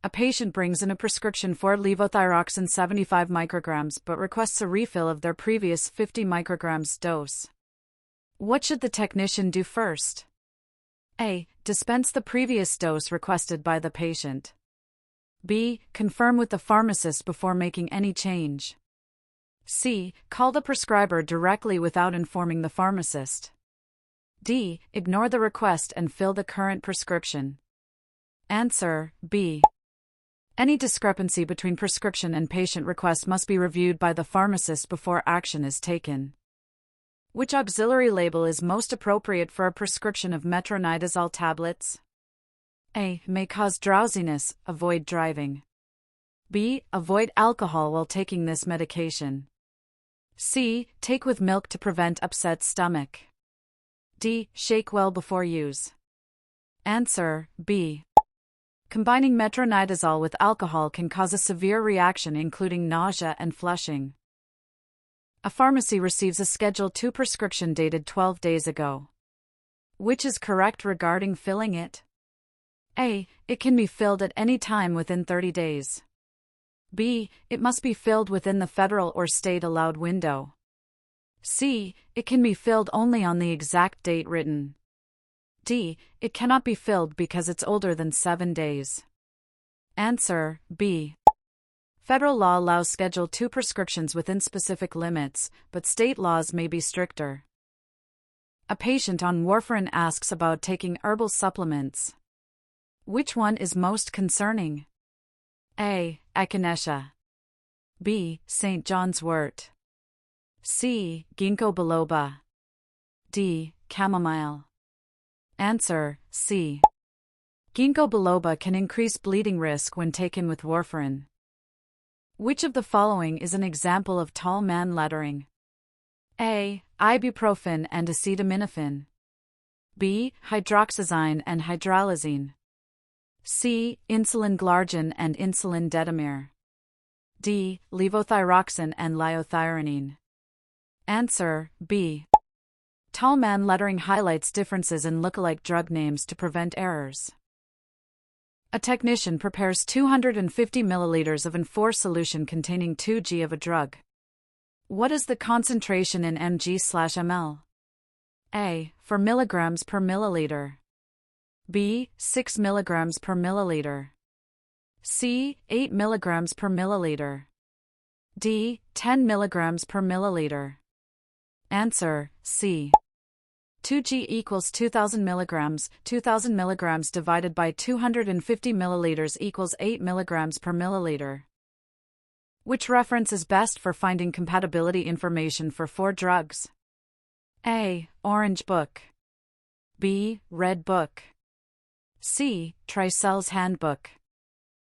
A patient brings in a prescription for levothyroxine 75 micrograms but requests a refill of their previous 50 micrograms dose. What should the technician do first? A. Dispense the previous dose requested by the patient. B. Confirm with the pharmacist before making any change. C. Call the prescriber directly without informing the pharmacist. D. Ignore the request and fill the current prescription. Answer: B. Any discrepancy between prescription and patient request must be reviewed by the pharmacist before action is taken. Which auxiliary label is most appropriate for a prescription of metronidazole tablets? A. May cause drowsiness, avoid driving. B. Avoid alcohol while taking this medication. C. Take with milk to prevent upset stomach. D. Shake well before use. Answer: B. Combining metronidazole with alcohol can cause a severe reaction including nausea and flushing. A pharmacy receives a Schedule II prescription dated 12 days ago. Which is correct regarding filling it? A. It can be filled at any time within 30 days. B. It must be filled within the federal or state allowed window. C. It can be filled only on the exact date written. D. It cannot be filled because it's older than 7 days. Answer: B. Federal law allows Schedule II prescriptions within specific limits, but state laws may be stricter. A patient on warfarin asks about taking herbal supplements. Which one is most concerning? A. Echinacea. B. St. John's wort. C. Ginkgo biloba. D. Chamomile. Answer: C. Ginkgo biloba can increase bleeding risk when taken with warfarin. Which of the following is an example of tall man lettering? A. Ibuprofen and acetaminophen. B. Hydroxyzine and hydralazine. C. Insulin glargine and insulin detamir. D. Levothyroxine and liothyronine. Answer: B. Tall man lettering highlights differences in lookalike drug names to prevent errors. A technician prepares 250 milliliters of N4 solution containing 2 g of a drug. What is the concentration in mg/ml? A. 4 milligrams per milliliter. B. 6 milligrams per milliliter. C. 8 milligrams per milliliter. D. 10 milligrams per milliliter. Answer: C. 2g equals 2000 milligrams. 2000 milligrams divided by 250 milliliters equals 8 milligrams per milliliter. Which reference is best for finding compatibility information for 4 drugs? A. Orange Book. B. Red Book. C. Tricell's Handbook.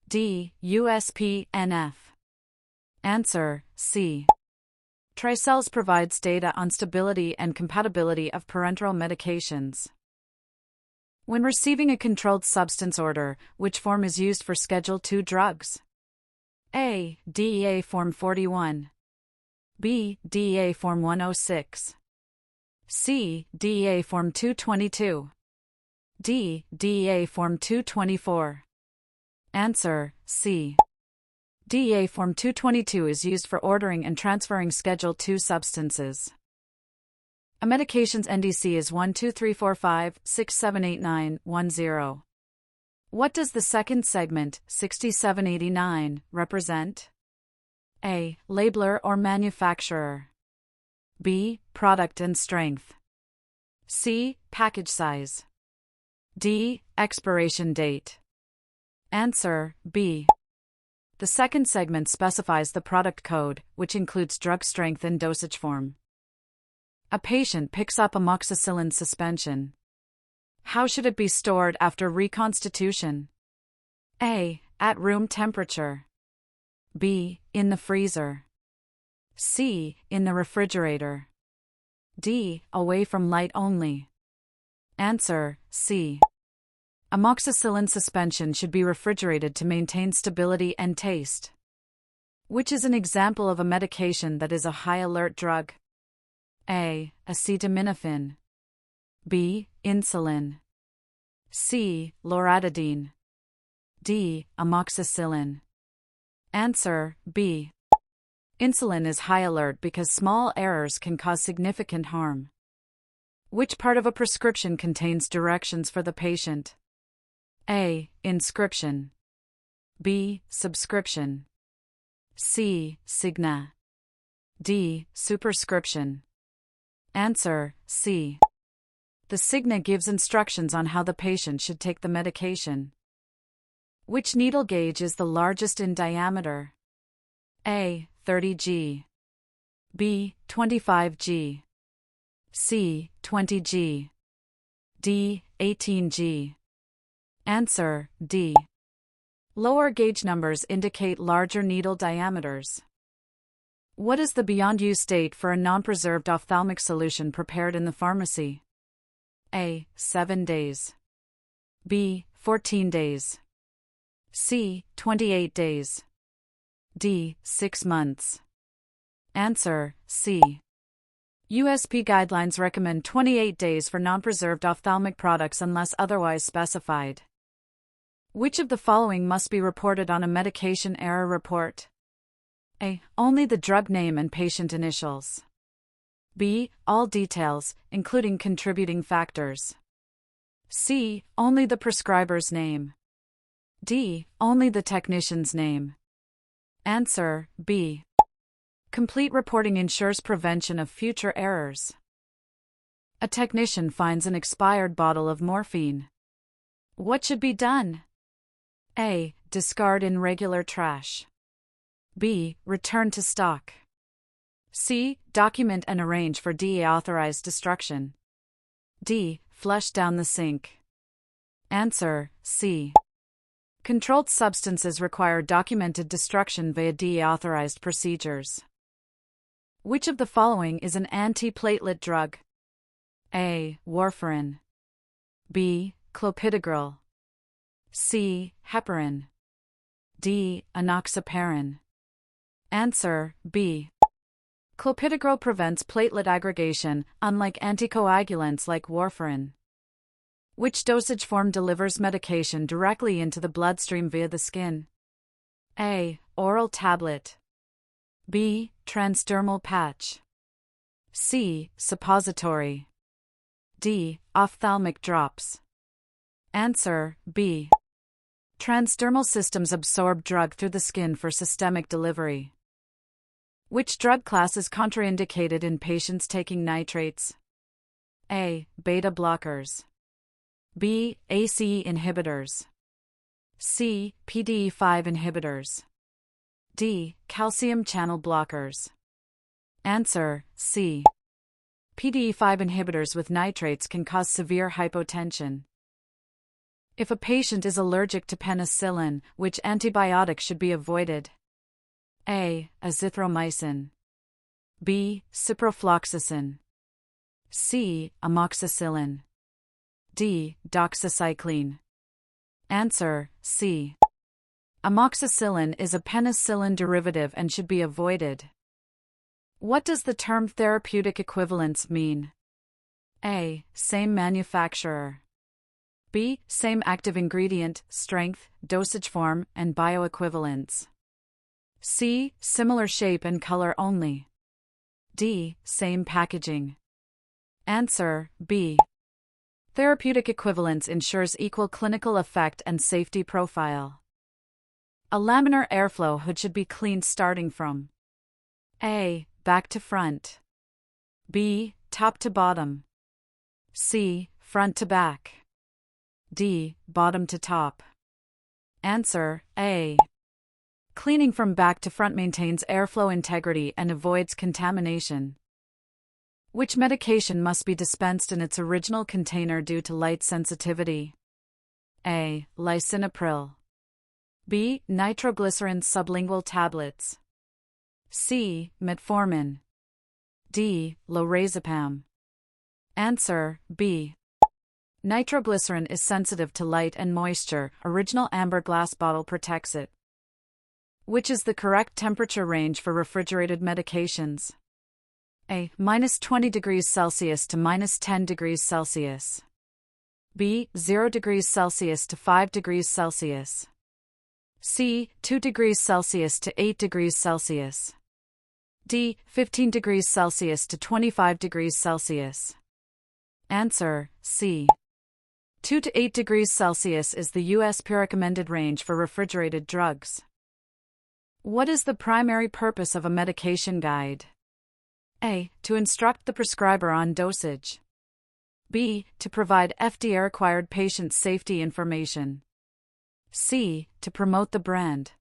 D. USP-NF. Answer: C. Tricell's provides data on stability and compatibility of parenteral medications. When receiving a controlled substance order, which form is used for Schedule II drugs? A. DEA Form 41. B. DEA Form 106. C. DEA Form 222. D. DEA Form 224. Answer: C. DEA Form 222 is used for ordering and transferring Schedule II substances. A medication's NDC is 12345678910. What does the second segment, 6789, represent? A. Labeler or manufacturer. B. Product and strength. C. Package size. D. Expiration date. Answer: B. The second segment specifies the product code, which includes drug strength and dosage form. A patient picks up amoxicillin suspension. How should it be stored after reconstitution? A. At room temperature. B. In the freezer. C. In the refrigerator. D. Away from light only. Answer: C. Amoxicillin suspension should be refrigerated to maintain stability and taste. Which is an example of a medication that is a high-alert drug? A. Acetaminophen. B. Insulin. C. Loratadine. D. Amoxicillin. Answer B. Insulin is high alert because small errors can cause significant harm. Which part of a prescription contains directions for the patient? A. Inscription. B. Subscription. C. Signa. D. Superscription. Answer C. The signa gives instructions on how the patient should take the medication. Which needle gauge is the largest in diameter? A. 30G. B. 25G. C. 20G. D. 18G. Answer D. Lower gauge numbers indicate larger needle diameters. What is the beyond use date for a non-preserved ophthalmic solution prepared in the pharmacy? A. 7 days. B. 14 days. C. 28 days. D. 6 months. Answer C. USP guidelines recommend 28 days for non-preserved ophthalmic products unless otherwise specified. Which of the following must be reported on a medication error report? A. Only the drug name and patient initials. B. All details, including contributing factors. C. Only the prescriber's name. D. Only the technician's name. Answer B. Complete reporting ensures prevention of future errors. A technician finds an expired bottle of morphine. What should be done? A. Discard in regular trash. B. Return to stock. C. Document and arrange for DEA-authorized destruction. D. Flush down the sink. Answer C. Controlled substances require documented destruction via DEA-authorized procedures. Which of the following is an antiplatelet drug? A. Warfarin. B. Clopidogrel. C. Heparin. D. Enoxaparin. Answer B. Clopidogrel prevents platelet aggregation, unlike anticoagulants like warfarin. Which dosage form delivers medication directly into the bloodstream via the skin? A. Oral tablet. B. Transdermal patch. C. Suppository. D. Ophthalmic drops. Answer B. Transdermal systems absorb drug through the skin for systemic delivery. Which drug class is contraindicated in patients taking nitrates? A. Beta blockers. B. ACE inhibitors. C. PDE5 inhibitors. D. Calcium channel blockers. Answer C. PDE5 inhibitors with nitrates can cause severe hypotension. If a patient is allergic to penicillin, which antibiotic should be avoided? A. Azithromycin. B. Ciprofloxacin. C. Amoxicillin. D. Doxycycline. Answer C. Amoxicillin is a penicillin derivative and should be avoided. What does the term therapeutic equivalence mean? A. Same manufacturer. B. Same active ingredient, strength, dosage form, and bioequivalence. C. Similar shape and color only. D. Same packaging. Answer B. Therapeutic equivalence ensures equal clinical effect and safety profile. A laminar airflow hood should be cleaned starting from A. Back to front. B. Top to bottom. C. Front to back. D. Bottom to top. Answer A. Cleaning from back to front maintains airflow integrity and avoids contamination. Which medication must be dispensed in its original container due to light sensitivity? A. Lisinopril. B. Nitroglycerin sublingual tablets. C. Metformin. D. Lorazepam. Answer B. Nitroglycerin is sensitive to light and moisture. Original amber glass bottle protects it. Which is the correct temperature range for refrigerated medications? A. -20 degrees Celsius to -10 degrees Celsius. B. 0 degrees Celsius to 5 degrees Celsius. C. 2 degrees Celsius to 8 degrees Celsius. D. 15 degrees Celsius to 25 degrees Celsius. Answer: C. 2 to 8 degrees Celsius is the USP recommended range for refrigerated drugs. What is the primary purpose of a medication guide? A. To instruct the prescriber on dosage. B. To provide FDA-required patient safety information. C. To promote the brand.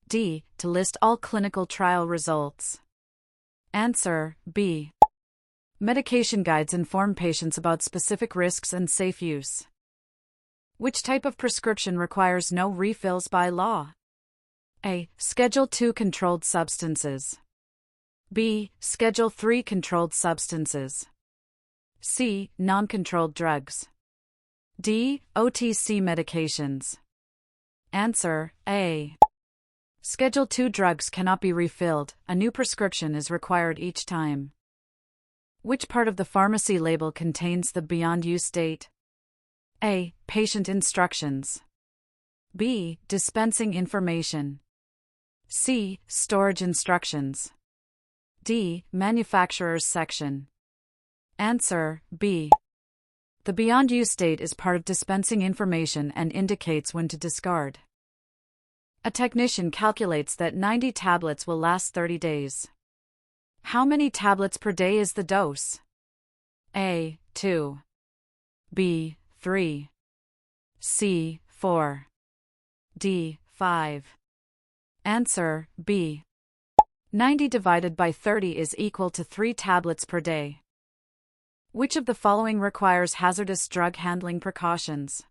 D. To list all clinical trial results. Answer: B. Medication guides inform patients about specific risks and safe use. Which type of prescription requires no refills by law? A. Schedule II controlled substances. B. Schedule III controlled substances. C. Non-controlled drugs. D. OTC medications. Answer: A. Schedule II drugs cannot be refilled, a new prescription is required each time. Which part of the pharmacy label contains the beyond use date? A. Patient instructions. B. Dispensing information. C. Storage instructions. D. Manufacturer's section. Answer: B. The beyond use date is part of dispensing information and indicates when to discard. A technician calculates that 90 tablets will last 30 days. How many tablets per day is the dose? A. 2. B. 3. C. 4. D. 5. Answer: B. 90 divided by 30 is equal to 3 tablets per day. Which of the following requires hazardous drug handling precautions?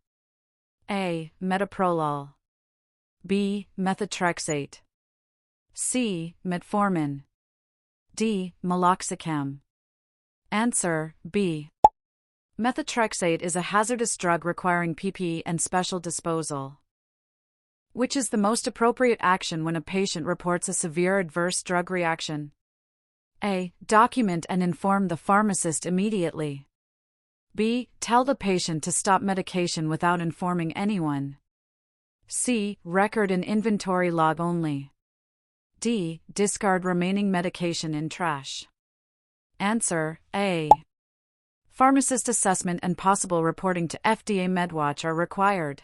A. Metoprolol. B. Methotrexate. C. Metformin. D. Meloxicam. Answer: B. Methotrexate is a hazardous drug requiring PPE and special disposal. Which is the most appropriate action when a patient reports a severe adverse drug reaction? A. Document and inform the pharmacist immediately. B. Tell the patient to stop medication without informing anyone. C. Record an inventory log only. D. Discard remaining medication in trash. Answer: A. Pharmacist assessment and possible reporting to FDA MedWatch are required.